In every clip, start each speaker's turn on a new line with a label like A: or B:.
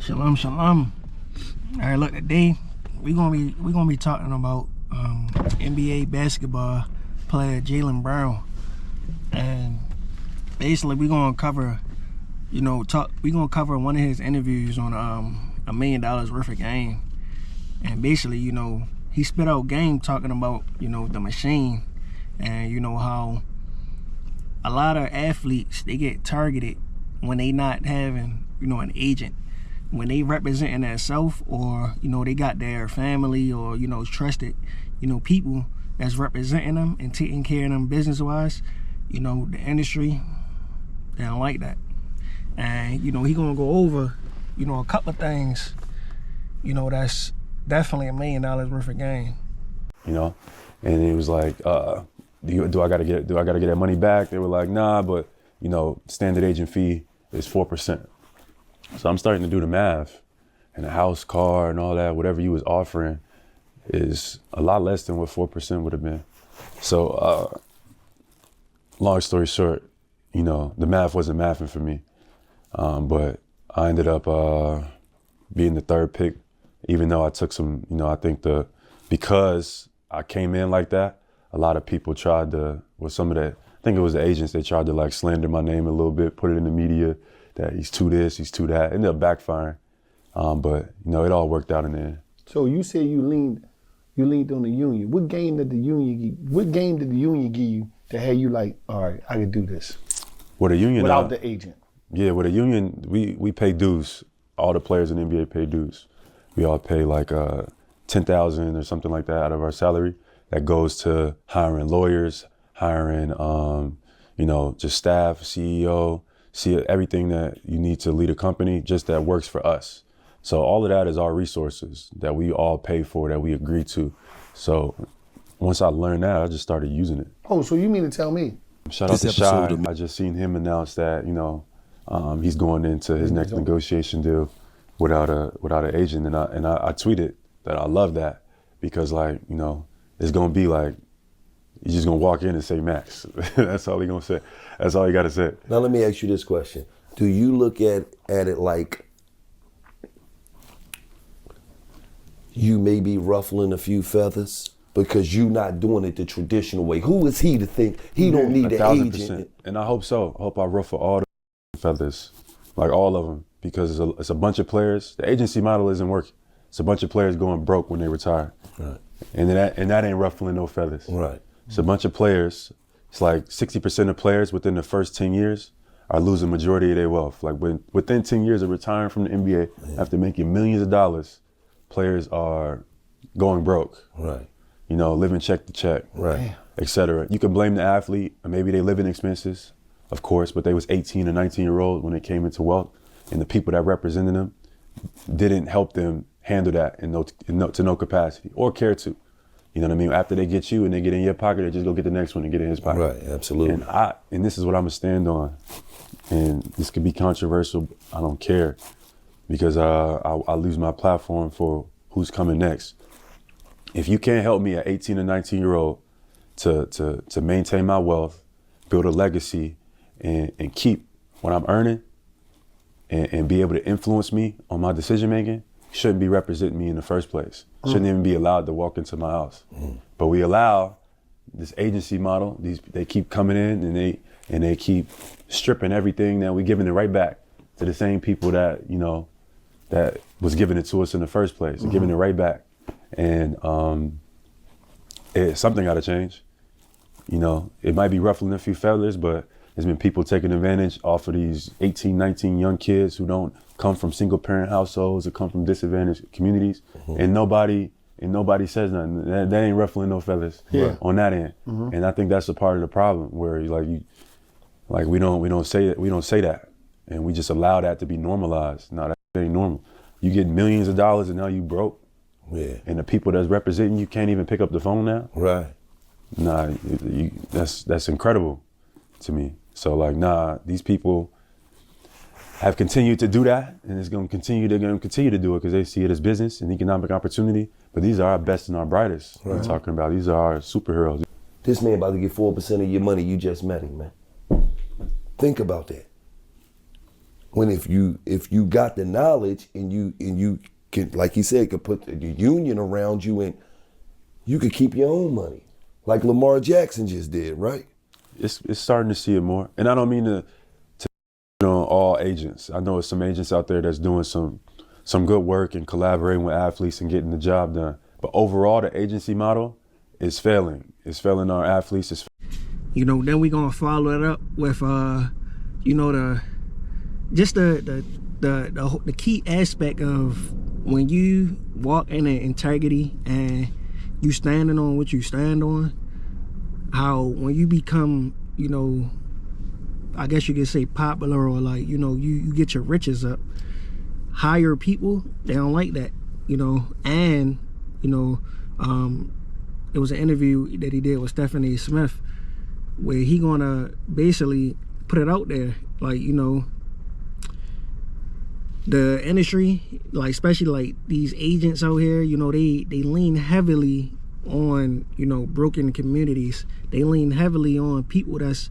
A: Shalom, shalom. All right, look, today we're gonna be talking about NBA basketball player Jaylen Brown, and basically we're gonna cover, we're gonna cover one of his interviews on $1 million worth of game, and basically, he spit out game talking about the machine, and how a lot of athletes, they get targeted when they not having an agent. When they representing themselves, or they got their family, or trusted people that's representing them and taking care of them business wise, the industry, they don't like that. And he gonna go over a couple of things that's definitely $1 million worth of game.
B: And it was like, do I gotta get that money back? They were like, nah, but standard agent fee is 4%. So I'm starting to do the math, and a house, car, and all that, whatever you was offering is a lot less than what 4% would have been. So long story short, the math wasn't mathing for me. But I ended up being the third pick, even though I took some, I think because I came in like that, a lot of people tried to, I think it was the agents, they tried to like slander my name a little bit, put it in the media, that he's too this, he's too that. Ended up backfiring. But it all worked out in the end.
C: So you said you leaned on the union. What game did the union give you to have you like, all right, I can do this?
B: With a union,
C: without the agent.
B: Yeah, with a union, we pay dues. All the players in the NBA pay dues. We all pay like $10,000 or something like that out of our salary. That goes to hiring lawyers, hiring just staff, CEO, see everything that you need to lead a company, just that works for us. So all of that is our resources that we all pay for, that we agree to. So once I learned that, I just started using it.
C: Oh, so you mean to tell me?
B: Shout out to Shy. I just seen him announce that, he's going into his next negotiation deal without an agent. And I tweeted that I love that because it's gonna be like, you're just gonna walk in and say Max. That's all he gonna say. That's all you gotta say.
D: Now let me ask you this question. Do you look at it like you may be ruffling a few feathers because you not doing it the traditional way? Who is he to think he don't need an agent?
B: And I hope so. I hope I ruffle all the feathers, like all of them, because it's a bunch of players. The agency model isn't working. It's a bunch of players going broke when they retire.
D: Right.
B: And that ain't ruffling no feathers.
D: Right.
B: It's a bunch of players. It's like 60% of players within the first 10 years are losing majority of their wealth. Like within 10 years of retiring from the NBA, after making millions of dollars, players are going broke.
D: Right.
B: Living check to check,
D: right,
B: etc. You can blame the athlete, or maybe they living expenses, of course, but they was 18 or 19-year-old when they came into wealth, and the people that represented them didn't help them handle that to no capacity or care to. You know what I mean? After they get you and they get in your pocket, they just go get the next one and get in his pocket.
D: Right, absolutely.
B: And this is what I'm gonna stand on. And this could be controversial. I don't care, because I lose my platform for who's coming next. If you can't help me at 18 or 19-year-old to maintain my wealth, build a legacy, and keep what I'm earning, and be able to influence me on my decision making, shouldn't be representing me in the first place. Shouldn't even be allowed to walk into my house. But we allow this agency model. They keep coming in and they keep stripping everything. Now we're giving it right back to the same people that that was giving it to us in the first place. Giving it right back. And something got to change. It might be ruffling a few feathers, but there's been people taking advantage off of these 18, 19 young kids who don't come from single parent households or come from disadvantaged communities, and nobody says nothing. That ain't ruffling no feathers on that end. And I think that's a part of the problem, where we don't say that, and we just allow that to be normalized. No, that ain't normal. You get millions of dollars and now you broke.
D: Yeah.
B: And the people that's representing you can't even pick up the phone now.
D: Right.
B: Nah, that's incredible to me. So these people have continued to do that, and they're gonna continue to do it because they see it as business and economic opportunity. But these are our best and our brightest. Right. We're talking about, these are our superheroes.
D: This man about to get 4% of your money. You just met him, man. Think about that. When if you got the knowledge and you can, like he said, could put the union around you and you could keep your own money, like Lamar Jackson just did, right?
B: It's starting to see it more, and I don't mean to all agents. I know there's some agents out there that's doing some good work and collaborating with athletes and getting the job done. But overall, the agency model is failing. It's failing our athletes.
A: You know, then we gonna follow it up with you know, the key aspect of when you walk in the integrity and you standing on what you stand on, how when you become, you know, I guess you could say popular, or like, you know, you get your riches up, higher people, they don't like that, you know. And you know, it was an interview that he did with Stephanie Smith where he gonna basically put it out there, like, you know, the industry, like especially like these agents out here, you know, they lean heavily on, you know, broken communities. They lean heavily on people that's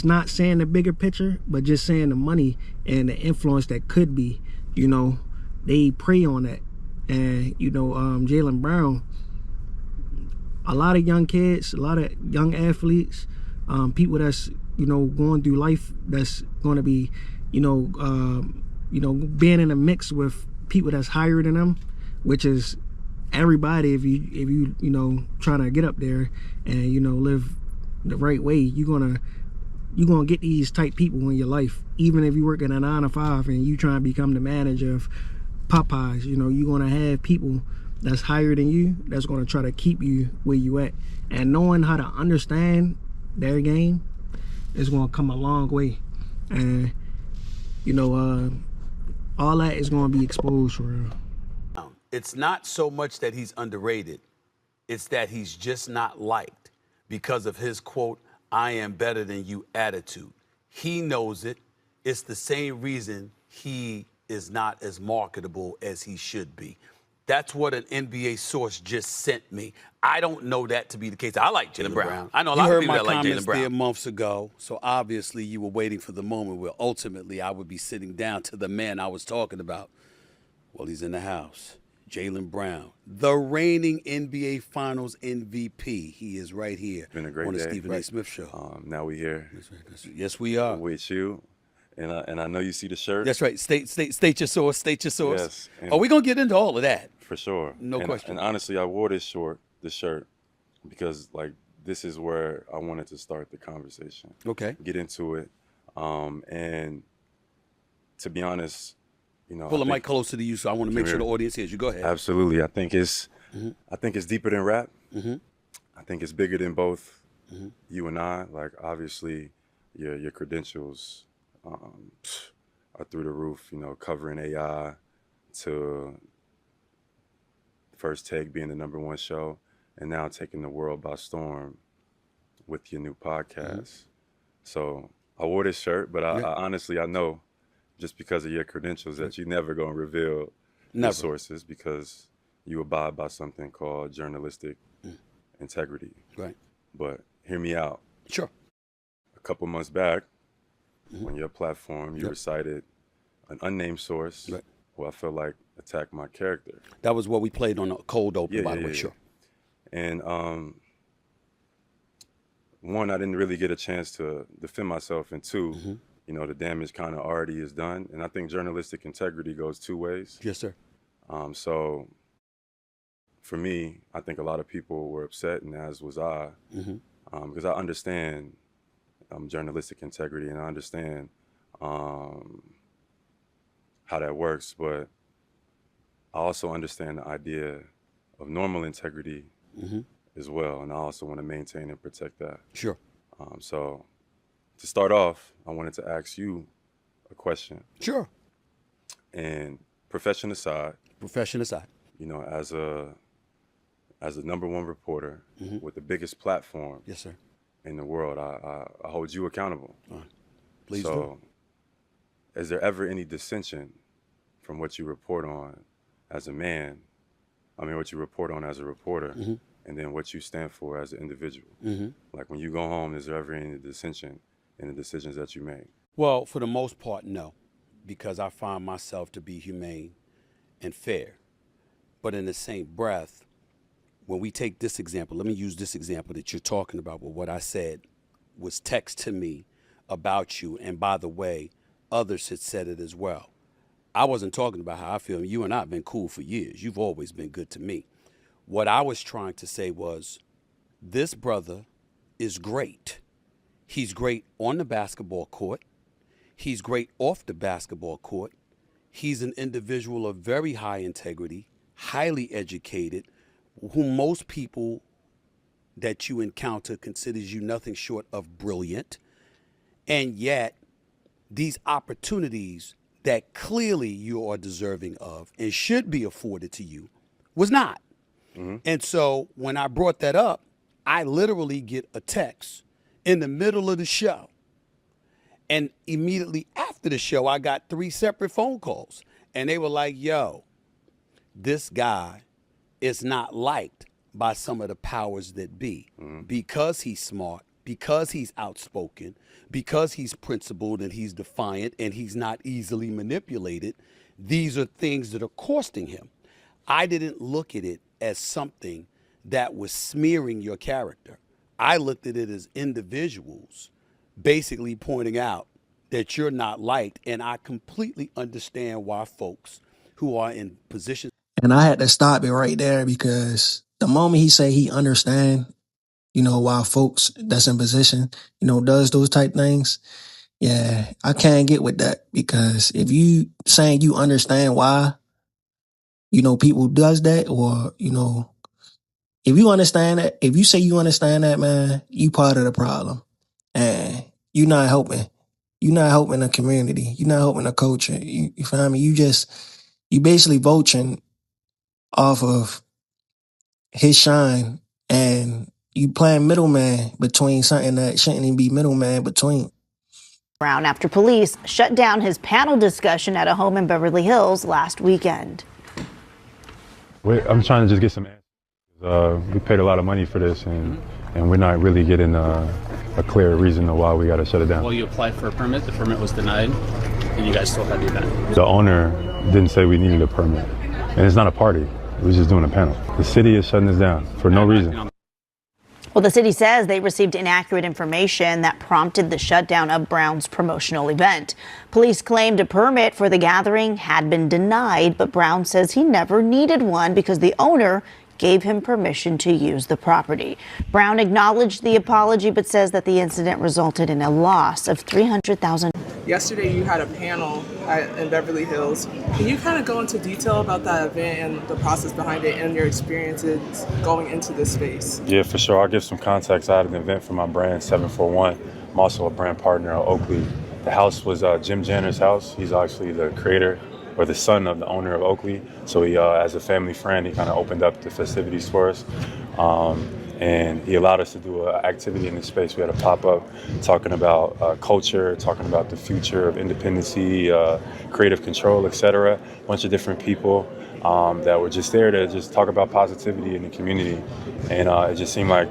A: not saying the bigger picture, but just saying the money and the influence that could be, you know. They prey on that. And you know, Jaylen Brown, a lot of young kids, a lot of young athletes, people that's, you know, going through life, that's going to be, you know, being in a mix with people that's higher than them, which is everybody. If you know, trying to get up there and, you know, live the right way, you're gonna get these type people in your life. Even if you work at a 9 to 5 and you try to become the manager of Popeyes, you know, you're gonna have people that's higher than you that's gonna try to keep you where you at. And knowing how to understand their game is gonna come a long way. And you know, all that is gonna be exposed for real.
E: It's not so much that he's underrated, it's that he's just not liked because of his quote, "I am better than you" attitude. He knows it. It's the same reason he is not as marketable as he should be. That's what an NBA source just sent me. I don't know that to be the case. I like Jaylen Brown. I know a lot of people that like Jaylen Brown.
F: You heard my comments there months ago, so obviously you were waiting for the moment where ultimately I would be sitting down to the man I was talking about. Well, he's in the house. Jaylen Brown, the reigning NBA Finals MVP. He is right here
B: Been a great
F: on the
B: day.
F: Stephen A. Smith Show.
B: Now we here
F: Yes, we are.
B: with you, and I know you see the shirt.
F: That's right. State your source. State your source.
B: Yes, and-
F: Oh, we're gonna get into all of that.
B: For sure.
F: No question.
B: And honestly, I wore this shirt, because like this is where I wanted to start the conversation.
F: Okay.
B: Get into it. And to be honest, you know,
F: Pull the
B: I think-
F: mic closer to you, so I want to make sure the audience hears you. Go ahead.
B: Absolutely. I think it's deeper than rap. I think it's bigger than both you and I. Like obviously your credentials are through the roof, you know, covering AI to First Take being the #1 show, and now taking the world by storm with your new podcast. So I wore this shirt, but I honestly, I know just because of your credentials that you never gonna reveal your sources, because you abide by something called journalistic integrity.
F: Right.
B: But hear me out.
F: Sure.
B: A couple months back, on your platform, you
F: Yep.
B: recited an unnamed source
F: Right.
B: who I feel like attacked my character.
F: That was what we played on a cold open, by the way.
B: yeah.
F: Sure.
B: And one, I didn't really get a chance to defend myself, and two, you know, the damage kind of already is done. And I think journalistic integrity goes two ways.
F: Yes, sir.
B: So for me, I think a lot of people were upset, and as was I, because I understand journalistic integrity, and I understand how that works, but I also understand the idea of normal integrity as well, and I also want to maintain and protect that.
F: Sure.
B: So to start off, I wanted to ask you a question.
F: Sure.
B: And profession aside,
F: Profession aside.
B: you know, as a #1 reporter with the biggest platform
F: Yes, sir.
B: in the world, I hold you accountable.
F: Please do.
B: So is there ever any dissension from what you report on as a man, what you report on as a reporter, and then what you stand for as an individual? Like when you go home, is there ever any dissension in the decisions that you make?
F: Well, for the most part, no, because I find myself to be humane and fair. But in the same breath, when we take this example, let me use this example that you're talking about, with what I said was text to me about you. And by the way, others had said it as well. I wasn't talking about how I feel. You and I have been cool for years. You've always been good to me. What I was trying to say was, this brother is great. He's great on the basketball court. He's great off the basketball court. He's an individual of very high integrity, highly educated, whom most people that you encounter considers you nothing short of brilliant. And yet, these opportunities that clearly you are deserving of and should be afforded to you was not. And so when I brought that up, I literally get a text in the middle of the show. And immediately after the show, I got 3 separate phone calls. And they were like, yo, this guy is not liked by some of the powers that be because he's smart, because he's outspoken, because he's principled and he's defiant and he's not easily manipulated. These are things that are costing him. I didn't look at it as something that was smearing your character. I looked at it as individuals basically pointing out that you're not liked. And I completely understand why folks who are in positions.
A: And I had to stop it right there because the moment he say he understand, why folks that's in position, does those type things. Yeah, I can't get with that because if you saying you understand why, people does that or, if you understand that, if you say you understand that, man, you part of the problem and you're not helping. You're not helping the community. You're not helping the culture. You feel me? You basically vulturing off of his shine and you playing middleman between something that shouldn't even be middleman between.
G: Brown after police shut down his panel discussion at a home in Beverly Hills last weekend.
B: I'm trying to just get some answers. We paid a lot of money for this, and we're not really getting a clear reason of why we got to shut it down.
H: Well, you applied for a permit, the permit was denied, and you guys still had the event.
B: The owner didn't say we needed a permit, and it's not a party. We're just doing a panel. The city is shutting us down for no reason.
G: Well, the city says they received inaccurate information that prompted the shutdown of Brown's promotional event. Police claimed a permit for the gathering had been denied, but Brown says he never needed one because the owner gave him permission to use the property. Brown acknowledged the apology, but says that the incident resulted in a loss of $300,000.
I: Yesterday you had a panel in Beverly Hills. Can you kind of go into detail about that event and the process behind it and your experiences going into this space?
B: Yeah, for sure. I'll give some context. I had an event for my brand, 741. I'm also a brand partner at Oakley. The house was Jim Janner's house. He's actually the creator or the son of the owner of Oakley. So he, as a family friend, he kind of opened up the festivities for us. And he allowed us to do an activity in the space. We had a pop-up talking about culture, talking about the future of independency, creative control, etc. A bunch of different people that were just there to just talk about positivity in the community. And it just seemed like,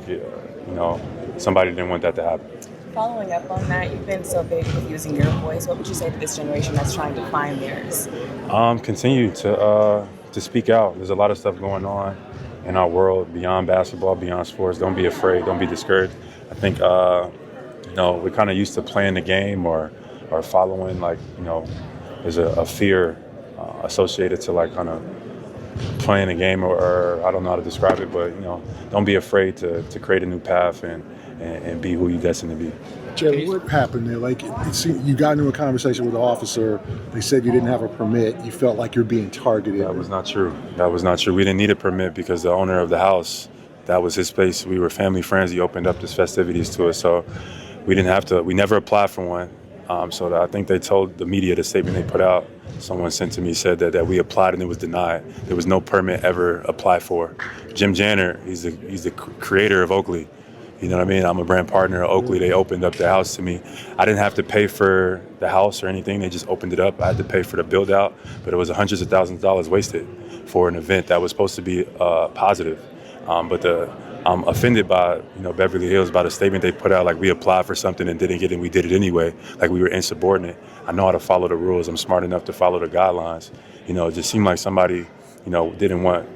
B: somebody didn't want that to happen.
J: Following up on that, you've been so big with using your voice. What would you say to this generation that's trying to find theirs?
B: Continue to speak out. There's a lot of stuff going on in our world beyond basketball, beyond sports. Don't be afraid. Don't be discouraged. I think, we're kind of used to playing the game or following, there's a fear associated to kind of playing a game or I don't know how to describe it, but, don't be afraid to create a new path and be who you're destined to be.
K: Jay, what happened there? You got into a conversation with the officer. They said you didn't have a permit. You felt like you're being targeted.
B: That was not true. We didn't need a permit because the owner of the house, that was his space. We were family friends. He opened up his festivities to us. So we didn't have to, we never applied for one. So I think they told the media, the statement they put out, someone sent to me, said that we applied and it was denied. There was no permit ever applied for. Jim Janner, he's the creator of Oakley. You know what I mean? I'm a brand partner at Oakley. They opened up the house to me. I didn't have to pay for the house or anything. They just opened it up. I had to pay for the build out, but it was hundreds of thousands of dollars wasted for an event that was supposed to be positive. But I'm offended by, Beverly Hills, by the statement they put out, like we applied for something and didn't get it, and we did it anyway, like we were insubordinate. I know how to follow the rules. I'm smart enough to follow the guidelines. It just seemed like somebody, didn't want,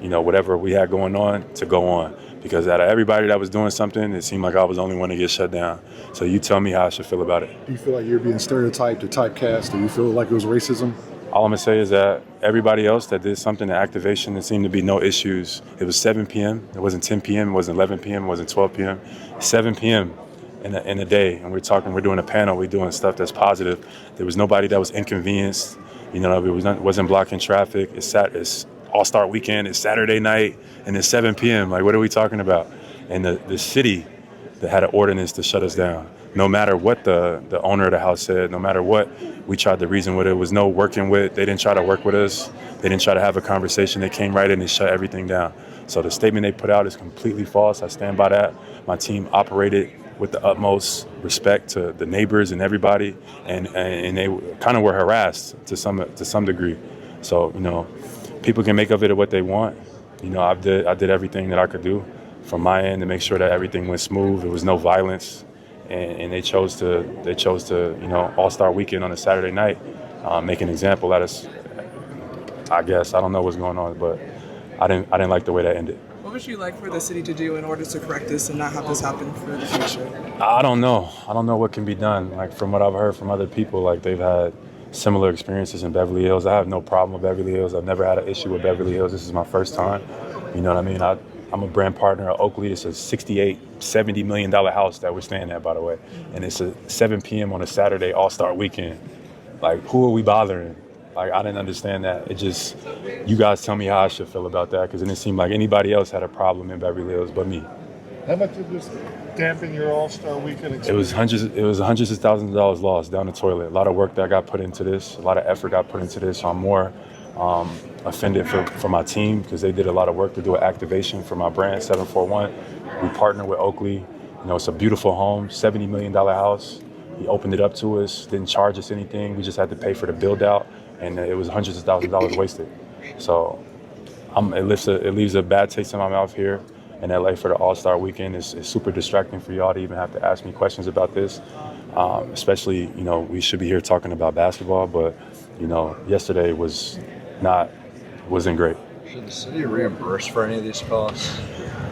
B: whatever we had going on to go on. Because out of everybody that was doing something, it seemed like I was the only one to get shut down. So you tell me how I should feel about it.
K: Do you feel like you're being stereotyped or typecast? Do you feel like it was racism?
B: All I'm gonna say is that everybody else that did something to activation, there seemed to be no issues. It was 7 p.m. It wasn't 10 p.m. It wasn't 11 p.m. It wasn't 12 p.m. 7 p.m. in a day, and we're doing a panel. We're doing stuff that's positive. There was nobody that was inconvenienced. It wasn't blocking traffic. It's All-Star Weekend. It's Saturday night, and it's 7 p.m. Like, what are we talking about? And the city that had an ordinance to shut us down. No matter what the owner of the house said, no matter what we tried to reason with, it was no working with. They didn't try to work with us. They didn't try to have a conversation. They came right in and shut everything down. So the statement they put out is completely false. I stand by that. My team operated with the utmost respect to the neighbors and everybody, and they kind of were harassed to some degree. So people can make of it what they want. I did everything that I could do from my end to make sure that everything went smooth. There was no violence. And they chose to All-Star Weekend on a Saturday night, make an example out of us. I guess I don't know what's going on, but I didn't like the way that ended.
I: What would you like for the city to do in order to correct this and not have this happen for the future?
B: I don't know. I don't know what can be done. Like, from what I've heard from other people, like, they've had similar experiences in Beverly Hills. I have no problem with Beverly Hills. I've never had an issue with Beverly Hills. This is my first time. You know what I mean? I'm a brand partner at Oakley. It's a $70 million house that we're staying at, by the way. And it's a 7 p.m. on a Saturday All-Star Weekend. Like, who are we bothering? Like, I didn't understand that. You guys tell me how I should feel about that, because it didn't seem like anybody else had a problem in Beverly Hills but me.
K: How much did this dampen your All-Star Weekend experience?
B: It was hundreds of thousands of dollars lost down the toilet. A lot of work that got put into this, a lot of effort got put into this. So I'm more offended for my team, because they did a lot of work to do an activation for my brand, 741. We partnered with Oakley. It's a beautiful home, $70 million house. He opened it up to us, didn't charge us anything. We just had to pay for the build out, and it was hundreds of thousands of dollars wasted. So it leaves a bad taste in my mouth here in LA for the All-Star Weekend. It's super distracting for y'all to even have to ask me questions about this. Especially, we should be here talking about basketball, but yesterday wasn't great.
L: Should the city reimburse for any of these costs?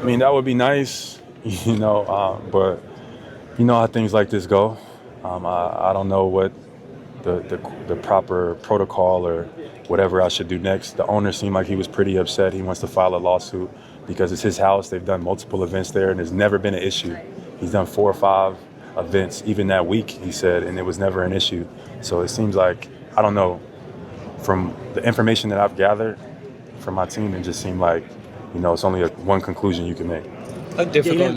B: I mean, that would be nice, but how things like this go. I don't know what the proper protocol or whatever I should do next. The owner seemed like he was pretty upset. He wants to file a lawsuit because it's his house. They've done multiple events there, and there's never been an issue. He's done 4 or 5 events, even that week, he said, and it was never an issue. So it seems like, I don't know, from the information that I've gathered from my team, it just seemed like, it's only one conclusion you can make.
L: How difficult